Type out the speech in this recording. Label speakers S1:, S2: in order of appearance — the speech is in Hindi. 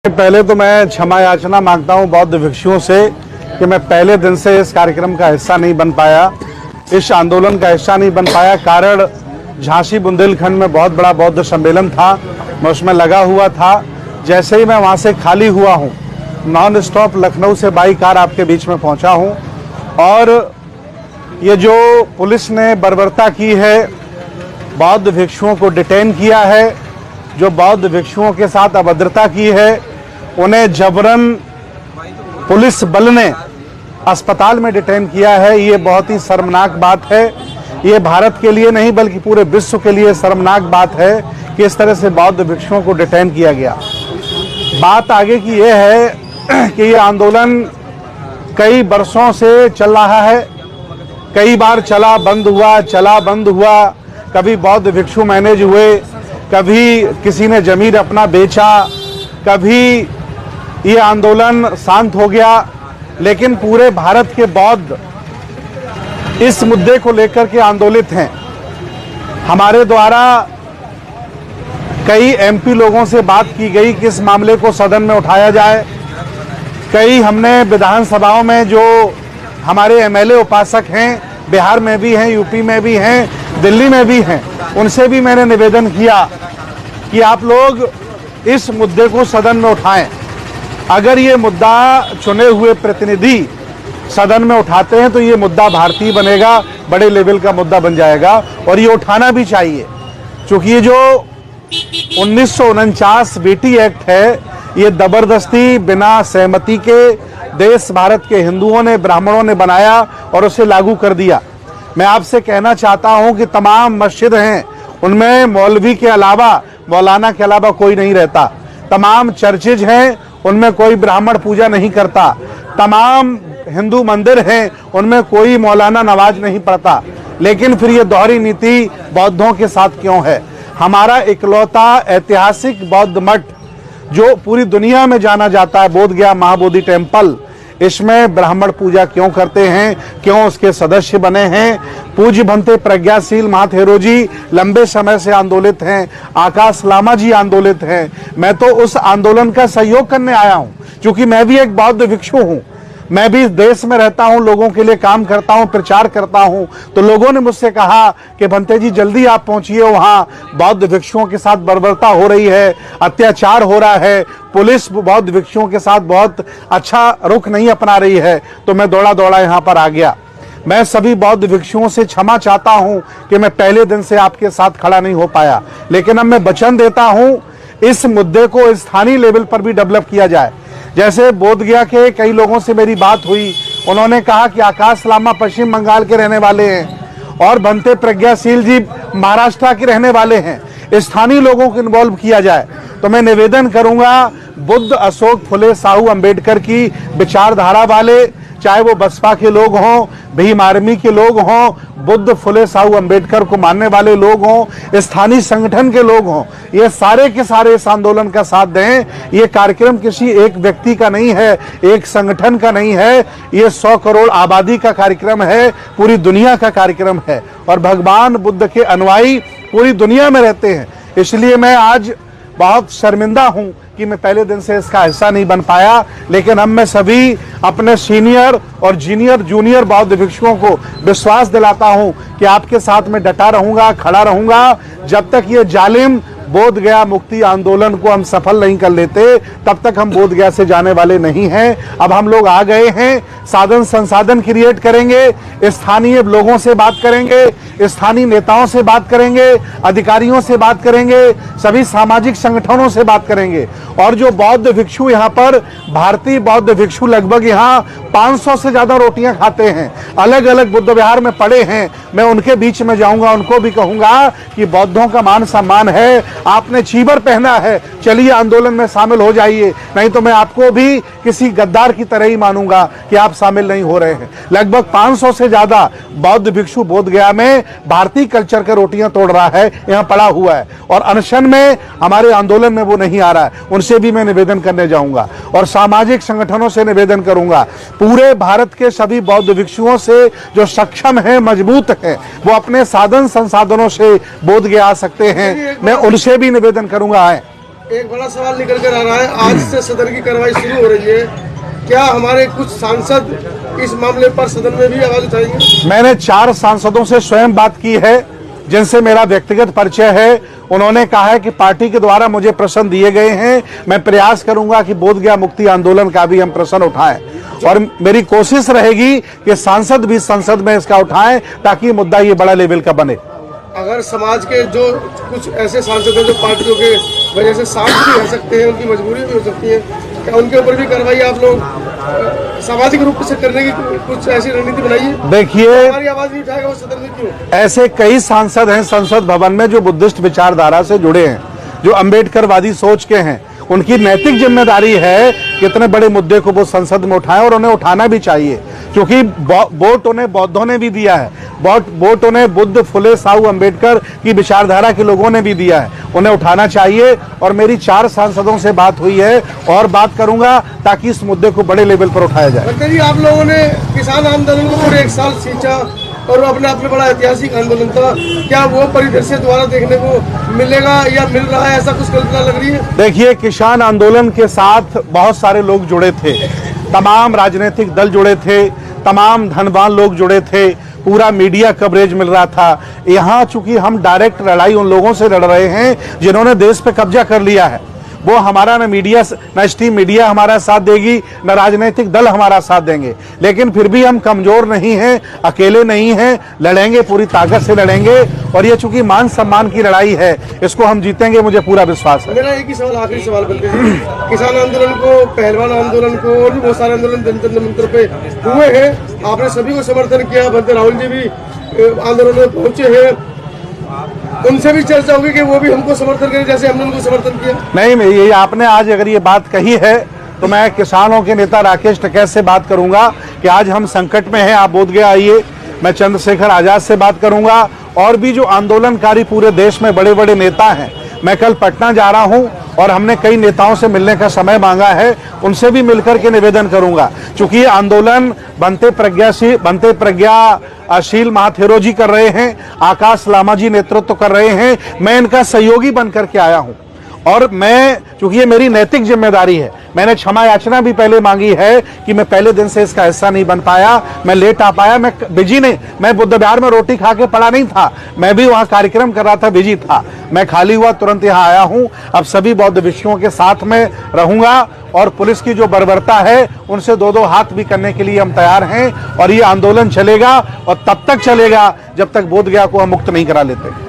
S1: पहले तो मैं क्षमा याचना मांगता हूं बौद्ध भिक्षुओं से कि मैं पहले दिन से इस कार्यक्रम का हिस्सा नहीं बन पाया, इस आंदोलन का हिस्सा नहीं बन पाया। कारण झांसी बुंदेलखंड में बहुत बड़ा बौद्ध सम्मेलन था, मैं उसमें लगा हुआ था। जैसे ही मैं वहां से खाली हुआ हूं, नॉन स्टॉप लखनऊ से बाई कार आपके बीच में पहुंचा हूं। और ये जो पुलिस ने बर्बरता की है, बौद्ध भिक्षुओं को डिटेन किया है, जो बौद्ध भिक्षुओं के साथ अभद्रता की है, उन्हें जबरन पुलिस बल ने अस्पताल में डिटेन किया है, ये बहुत ही शर्मनाक बात है। ये भारत के लिए नहीं बल्कि पूरे विश्व के लिए शर्मनाक बात है कि इस तरह से बौद्ध भिक्षुओं को डिटेन किया गया। बात आगे की ये है कि ये आंदोलन कई वर्षों से चल रहा है, कई बार चला बंद हुआ, चला बंद हुआ। कभी बौद्ध भिक्षु मैनेज हुए, कभी किसी ने जमीन अपना बेचा, कभी ये आंदोलन शांत हो गया। लेकिन पूरे भारत के बौद्ध इस मुद्दे को लेकर के आंदोलित हैं। हमारे द्वारा कई एमपी लोगों से बात की गई कि इस मामले को सदन में उठाया जाए। कई हमने विधानसभाओं में जो हमारे एमएलए उपासक हैं, बिहार में भी हैं, यूपी में भी हैं, दिल्ली में भी हैं, उनसे भी मैंने निवेदन किया कि आप लोग इस मुद्दे को सदन में उठाएं। अगर ये मुद्दा चुने हुए प्रतिनिधि सदन में उठाते हैं तो ये मुद्दा भारतीय बनेगा, बड़े लेवल का मुद्दा बन जाएगा और ये उठाना भी चाहिए। क्योंकि ये जो 1949 बीटी एक्ट है, ये जबरदस्ती बिना सहमति के देश भारत के हिंदुओं ने, ब्राह्मणों ने बनाया और उसे लागू कर दिया। मैं आपसे कहना चाहता हूं कि तमाम मस्जिद हैं, उनमें मौलवी के अलावा, मौलाना के अलावा कोई नहीं रहता। तमाम चर्चेज हैं, उनमें कोई ब्राह्मण पूजा नहीं करता। तमाम हिंदू मंदिर हैं, उनमें कोई मौलाना नमाज नहीं पढ़ता। लेकिन फिर ये दोहरी नीति बौद्धों के साथ क्यों है? हमारा इकलौता ऐतिहासिक बौद्ध मठ जो पूरी दुनिया में जाना जाता है, बोध गया महाबोधि टेम्पल, इसमें ब्राह्मण पूजा क्यों करते हैं, क्यों उसके सदस्य बने हैं? पूज्य भंते प्रज्ञाशील महाथेरो जी लंबे समय से आंदोलित हैं, आकाश लामा जी आंदोलित हैं। मैं तो उस आंदोलन का सहयोग करने आया हूं, क्योंकि मैं भी एक बौद्ध भिक्षु हूं। मैं भी देश में रहता हूं, लोगों के लिए काम करता हूं, प्रचार करता हूं। तो लोगों ने मुझसे कहा कि भंते जी जल्दी आप पहुंचिए, वहां बौद्ध भिक्षुओं के साथ बर्बरता हो रही है, अत्याचार हो रहा है, पुलिस बौद्ध भिक्षुओं के साथ बहुत अच्छा रुख नहीं अपना रही है। तो मैं दौड़ा दौड़ा यहां पर आ गया। मैं सभी बौद्ध भिक्षुओं से क्षमा चाहता हूं कि मैं पहले दिन से आपके साथ खड़ा नहीं हो पाया, लेकिन अब मैं वचन देता हूं इस मुद्दे को स्थानीय लेवल पर भी डेवलप किया जाए। जैसे बोध गया के कई लोगों से मेरी बात हुई, उन्होंने कहा कि आकाश लामा पश्चिम बंगाल के रहने वाले हैं और भंते प्रज्ञाशील जी महाराष्ट्र के रहने वाले हैं, स्थानीय लोगों को इन्वॉल्व किया जाए। तो मैं निवेदन करूंगा, बुद्ध, अशोक, फुले, साहू, अंबेडकर की विचारधारा वाले, चाहे वो बसपा के लोग हों, भीम आर्मी के लोग हों, बुद्ध, फुले, साहू, अंबेडकर को मानने वाले लोग हों, स्थानीय संगठन के लोग हों, ये सारे के सारे इस आंदोलन का साथ दें। ये कार्यक्रम किसी एक व्यक्ति का नहीं है, एक संगठन का नहीं है, ये 100 करोड़ आबादी का कार्यक्रम है, पूरी दुनिया का कार्यक्रम है। और भगवान बुद्ध के अनुयायी पूरी दुनिया में रहते हैं। इसलिए मैं आज बहुत शर्मिंदा हूं कि मैं पहले दिन से इसका हिस्सा नहीं बन पाया। लेकिन अब मैं सभी अपने सीनियर और जूनियर बौद्ध भिक्षुओं को विश्वास दिलाता हूं कि आपके साथ मैं डटा रहूंगा, खड़ा रहूंगा। जब तक ये जालिम बोध गया मुक्ति आंदोलन को हम सफल नहीं कर लेते, तब तक हम बोध गया से जाने वाले नहीं हैं। अब हम लोग आ गए हैं, साधन संसाधन क्रिएट करेंगे, स्थानीय लोगों से बात करेंगे, स्थानीय नेताओं से बात करेंगे, अधिकारियों से बात करेंगे, सभी सामाजिक संगठनों से बात करेंगे। और जो बौद्ध भिक्षु यहाँ पर, भारतीय बौद्ध भिक्षु लगभग यहाँ 500 से ज्यादा रोटियां खाते हैं, अलग अलग बुद्ध विहार में पड़े हैं। मैं उनके बीच में जाऊंगा, उनको भी कहूंगा कि बौद्धों का मान सम्मान है, आपने चीबर पहना है, चलिए आंदोलन में शामिल हो जाइए, नहीं तो मैं आपको भी किसी गद्दार की तरह ही मानूंगा कि आप शामिल नहीं हो रहे हैं। लगभग 500 से ज्यादा बौद्ध भिक्षु बोध गया में भारतीय कल्चर के रोटियां तोड़ रहा है, यहाँ पड़ा हुआ है और अनशन में हमारे आंदोलन में वो नहीं आ रहा है। उनसे भी मैं निवेदन करने जाऊंगा और सामाजिक संगठनों से निवेदन करूंगा। पूरे भारत के सभी बौद्ध भिक्षुओं से जो सक्षम है, मजबूत है, वो अपने साधन संसाधनों से बोध गया आ सकते हैं, मैं उनसे भी निवेदन करूंगा।
S2: एक बड़ा सवाल निकल कर आ रहा है, आज से सदन की कार्रवाई शुरू हो रही है, क्या हमारे कुछ सांसद इस मामले पर सदन में भी आवाज उठाएंगे?
S1: मैंने 4 सांसदों से स्वयं बात की है जिनसे मेरा व्यक्तिगत परिचय है। उन्होंने कहा है कि पार्टी के द्वारा मुझे प्रश्न दिए गए हैं, मैं प्रयास करूंगा कि बोधगया मुक्ति आंदोलन का भी हम प्रश्न उठाएं और मेरी कोशिश रहेगी कि सांसद भी संसद में इसका उठाएं ताकि मुद्दा ये बड़ा लेवल का बने।
S2: अगर समाज के जो कुछ ऐसे सांसद हैं जो पार्टियों के वजह से सांस भी रह सकते हैं, उनकी मजबूरी भी हो सकती है, क्या उनके ऊपर भी कार्रवाई आप लोग सामाजिक रूप से करने की कुछ ऐसी रणनीति बनाइए?
S1: देखिए,
S2: हमारी आवाज नहीं उठाएगा वो सदन में क्यों?
S1: ऐसे कई सांसद हैं संसद भवन में जो बुद्धिस्ट विचारधारा से जुड़े हैं, जो अम्बेडकरवादी सोच के हैं। उनकी नैतिक जिम्मेदारी है कि इतने बड़े मुद्दे को वो संसद में उठाएं और उन्हें उठाना भी चाहिए, क्योंकि वोट उन्हें बौद्धों ने भी दिया है, वोट उन्हें बुद्ध, फुले, साहू अम्बेडकर की विचारधारा के लोगों ने भी दिया है, उन्हें उठाना चाहिए। और मेरी 4 सांसदों से बात हुई है और बात करूंगा ताकि इस मुद्दे को बड़े लेवल पर उठाया जाए।
S2: बंते जी, आप लोगों ने किसान आंदोलन को पूरे 1 साल खींचा और अपने आप में बड़ा ऐतिहासिक आंदोलन था, क्या वो परिदृश्य द्वारा देखने को मिलेगा या मिल रहा है, ऐसा कुछ कल्पना लग रही है?
S1: देखिए, किसान आंदोलन के साथ बहुत सारे लोग जुड़े थे, तमाम राजनीतिक दल जुड़े थे, तमाम धनवान लोग जुड़े थे, पूरा मीडिया कवरेज मिल रहा था। यहाँ चूंकि हम डायरेक्ट लड़ाई उन लोगों से लड़ रहे हैं जिन्होंने देश पे कब्जा कर लिया है, वो हमारा न स्ट्रीम मीडिया हमारा साथ देगी, न राजनीतिक दल हमारा साथ देंगे, लेकिन फिर भी हम कमजोर नहीं हैं, अकेले नहीं हैं, लड़ेंगे, पूरी ताकत से लड़ेंगे। और ये चूंकि मान सम्मान की लड़ाई है, इसको हम जीतेंगे, मुझे पूरा विश्वास है।
S2: मेरा एक ही सवाल, आखिरी सवाल बंते जी, किसान आंदोलन को, पहलवान आंदोलन को और भी बहुत सारे आंदोलन जनता मंत्र पे हुए हैं, आपने सभी को समर्थन किया, बंते राहुल जी भी आंदोलन में पहुंचे हैं, उनसे भी चर्चा होगी कि वो भी हमको समर्थन करें जैसे हमने उनको समर्थन किया?
S1: नहीं, ये आपने आज अगर ये बात कही है तो मैं किसानों के नेता राकेश टिकैत से बात करूंगा कि आज हम संकट में हैं, आप बोधगया आइए। मैं चंद्रशेखर आजाद से बात करूंगा और भी जो आंदोलनकारी पूरे देश में बड़े बड़े नेता हैं। मैं कल पटना जा रहा हूं और हमने कई नेताओं से मिलने का समय मांगा है, उनसे भी मिलकर के निवेदन करूंगा। चूंकि ये आंदोलन बनते प्रज्ञाशील महाथेरो जी कर रहे हैं, आकाश लामा जी नेतृत्व कर रहे हैं, मैं इनका सहयोगी बनकर के आया हूं और मैं, चूंकि ये मेरी नैतिक जिम्मेदारी है, मैंने क्षमा याचना भी पहले मांगी है कि मैं पहले दिन से इसका हिस्सा नहीं बन पाया, मैं लेट आ पाया, मैं बिजी नहीं, मैं बुद्ध विहार में रोटी खा के पड़ा नहीं था, मैं भी वहां कार्यक्रम कर रहा था, बिजी था, मैं खाली हुआ तुरंत यहाँ आया हूं। अब सभी बौद्ध भिक्षुओं के साथ में रहूंगा और पुलिस की जो बर्बरता है उनसे 2-2 हाथ भी करने के लिए हम तैयार हैं और ये आंदोलन चलेगा और तब तक चलेगा जब तक बोधगया को हम मुक्त नहीं करा लेते।